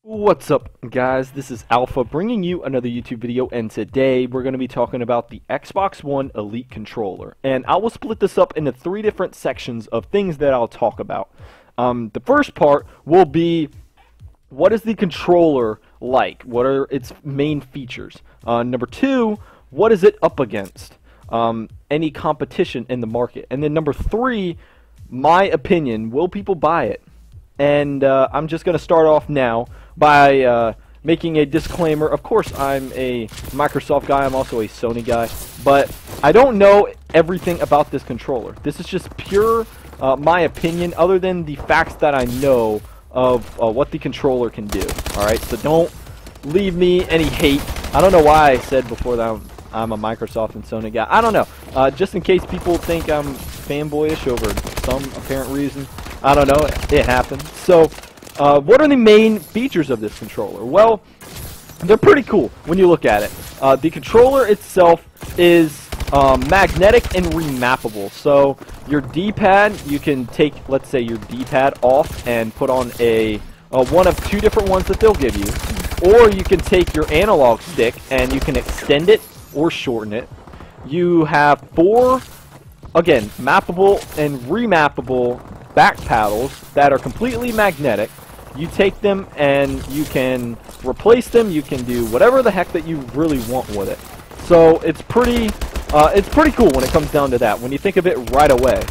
What's up, guys? This is Alpha bringing you another YouTube video, and today we're going to be talking about the Xbox One Elite controller. And I will split this up into three different sections of things that I'll talk about. The first part will be, what is the controller like? What are its main features? Number two, what is it up against? Any competition in the market? And then number three, my opinion, will people buy it? And I'm just going to start off now by making a disclaimer. Of course, I'm a Microsoft guy. I'm also a Sony guy. But I don't know everything about this controller. This is just pure my opinion, other than the facts that I know of what the controller can do. Alright, so don't leave me any hate. I don't know why I said before that I'm a Microsoft and Sony guy. I don't know. Just in case people think I'm fanboyish over some apparent reason. I don't know. It happens. So, what are the main features of this controller? Well, they're pretty cool when you look at it. The controller itself is magnetic and remappable. So, your D-pad, you can take, let's say, your D-pad off and put on a one of two different ones that they'll give you. Or you can take your analog stick and you can extend it or shorten it. You have four, again, mappable and remappable back paddles that are completely magnetic. You take them and you can replace them. You can do whatever the heck that you really want with it. So it's pretty cool when it comes down to that, when you think of it right away.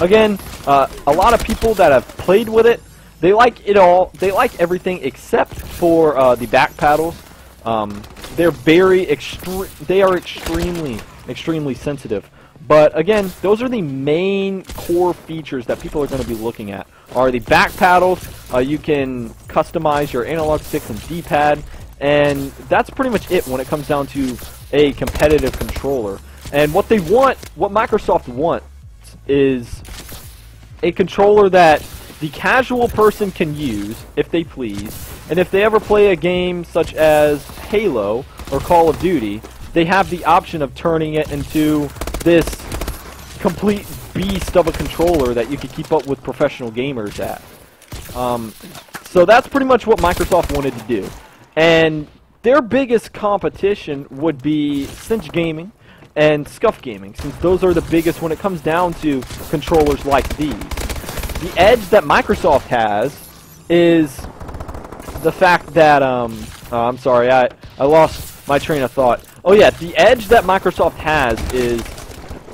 Again, a lot of people that have played with it, they like it all. They like everything except for the back paddles. They're they are extremely sensitive. But again, those are the main core features that people are going to be looking at. Are the back paddles, you can customize your analog sticks and D-pad, and that's pretty much it when it comes down to a competitive controller. And what they want, what Microsoft wants, is a controller that the casual person can use, if they please, and if they ever play a game such as Halo or Call of Duty, they have the option of turning it into this complete beast of a controller that you can keep up with professional gamers at. So that's pretty much what Microsoft wanted to do. And their biggest competition would be Cinch Gaming and Scuf Gaming, since those are the biggest when it comes down to controllers like these. The edge that Microsoft has is the fact that, I'm sorry, I lost my train of thought. Oh yeah, the edge that Microsoft has is,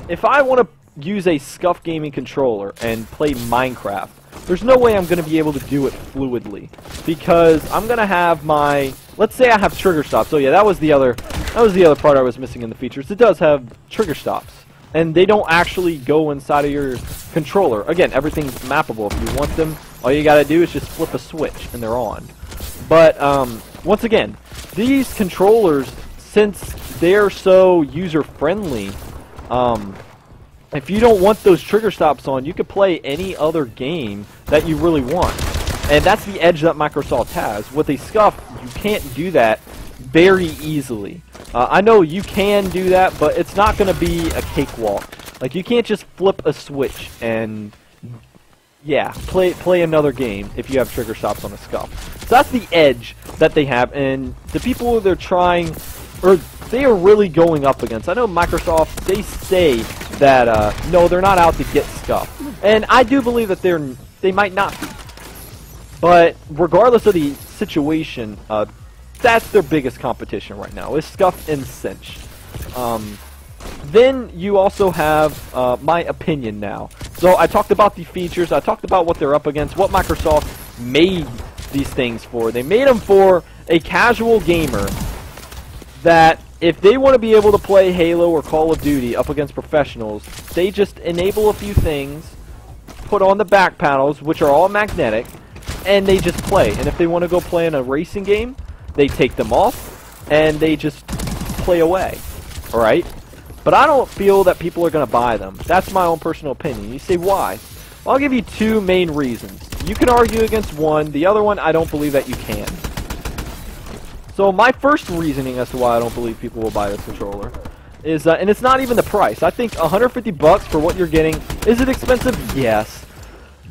if I want to use a Scuf Gaming controller and play Minecraft, there's no way I'm going to be able to do it fluidly, because I'm going to have my, let's say I have trigger stops. So yeah, that was the other part I was missing in the features. It does have trigger stops, and they don't actually go inside of your controller. Again, everything's mappable. If you want them, all you got to do is just flip a switch and they're on. But once again, these controllers, since they're so user-friendly, if you don't want those trigger stops on, you could play any other game that you really want. And that's the edge that Microsoft has. With a Scuf, you can't do that very easily. I know you can do that, but it's not going to be a cakewalk. Like, you can't just flip a switch and, yeah, play another game if you have trigger stops on a Scuf. So that's the edge that they have, and the people they're trying, or they are really going up against. I know Microsoft, they say that, no, they're not out to get Scuf. And I do believe that they might not be. But regardless of the situation, that's their biggest competition right now, is Scuf and Cinch. Then you also have my opinion now. So I talked about the features, I talked about what they're up against, what Microsoft made these things for. They made them for a casual gamer that, if they want to be able to play Halo or Call of Duty up against professionals, they just enable a few things, put on the back panels, which are all magnetic, and they just play. And if they want to go play in a racing game, they take them off, and they just play away. Alright? But I don't feel that people are going to buy them. That's my own personal opinion. You say, why? Well, I'll give you two main reasons. You can argue against one. The other one, I don't believe that you can. So my first reasoning as to why I don't believe people will buy this controller is, and it's not even the price. I think 150 bucks for what you're getting. Is it expensive? Yes.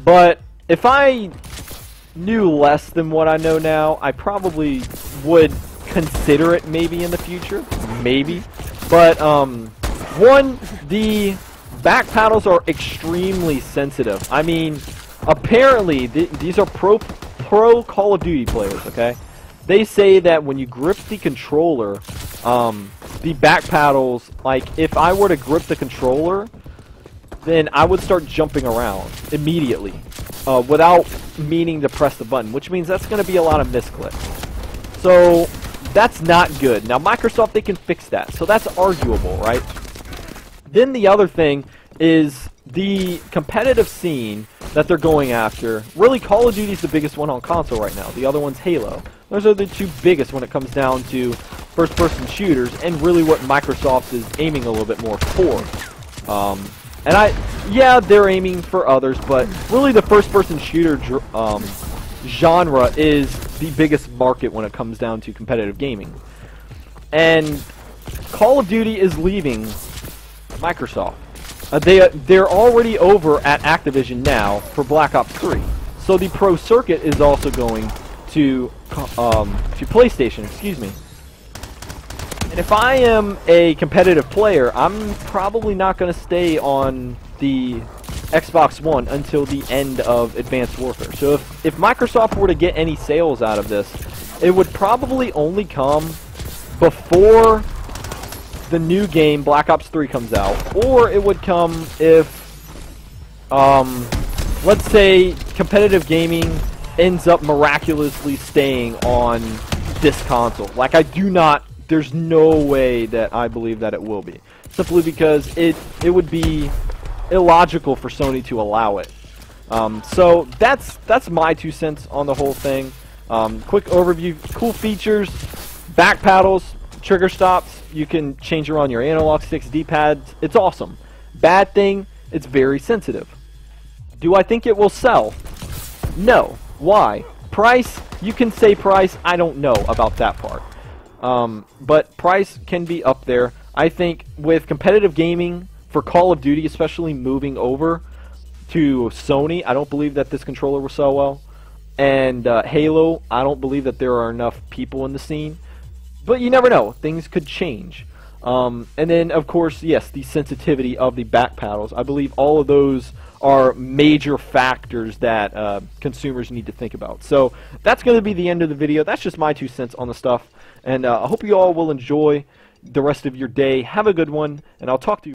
But if I knew less than what I know now, I probably would consider it maybe in the future. Maybe. But, one, the back paddles are extremely sensitive. I mean, apparently, these are pro Call of Duty players, okay? They say that when you grip the controller, the back paddles, like, if I were to grip the controller, then I would start jumping around immediately without meaning to press the button, which means that's going to be a lot of misclicks. So that's not good. Now Microsoft, they can fix that, so that's arguable, right? Then the other thing is the competitive scene that they're going after. Really, Call of Duty is the biggest one on console right now. The other one's Halo. Those are the two biggest when it comes down to first-person shooters, and really what Microsoft is aiming a little bit more for. Yeah, they're aiming for others, but really the first-person shooter genre is the biggest market when it comes down to competitive gaming. And Call of Duty is leaving Microsoft. They're already over at Activision now for Black Ops 3. So the Pro Circuit is also going to PlayStation, excuse me. And if I am a competitive player, I'm probably not going to stay on the Xbox One until the end of Advanced Warfare. So if Microsoft were to get any sales out of this, it would probably only come before the new game, Black Ops 3, comes out. Or it would come if, let's say, competitive gaming ends up miraculously staying on this console. Like, there's no way that I believe that it will be. Simply because it would be illogical for Sony to allow it. So that's my 2 cents on the whole thing. Quick overview, cool features, back paddles, trigger stops, you can change around your analog sticks, D-pads, it's awesome. Bad thing, it's very sensitive. Do I think it will sell? No. Why? Price, you can say price, I don't know about that part. But price can be up there. I think with competitive gaming for Call of Duty, especially moving over to Sony, I don't believe that this controller will sell well. And Halo, I don't believe that there are enough people in the scene. But you never know. Things could change. And then, of course, yes, the sensitivity of the back paddles. I believe all of those are major factors that consumers need to think about. So that's going to be the end of the video. That's just my 2 cents on the stuff. And I hope you all will enjoy the rest of your day. Have a good one, and I'll talk to you.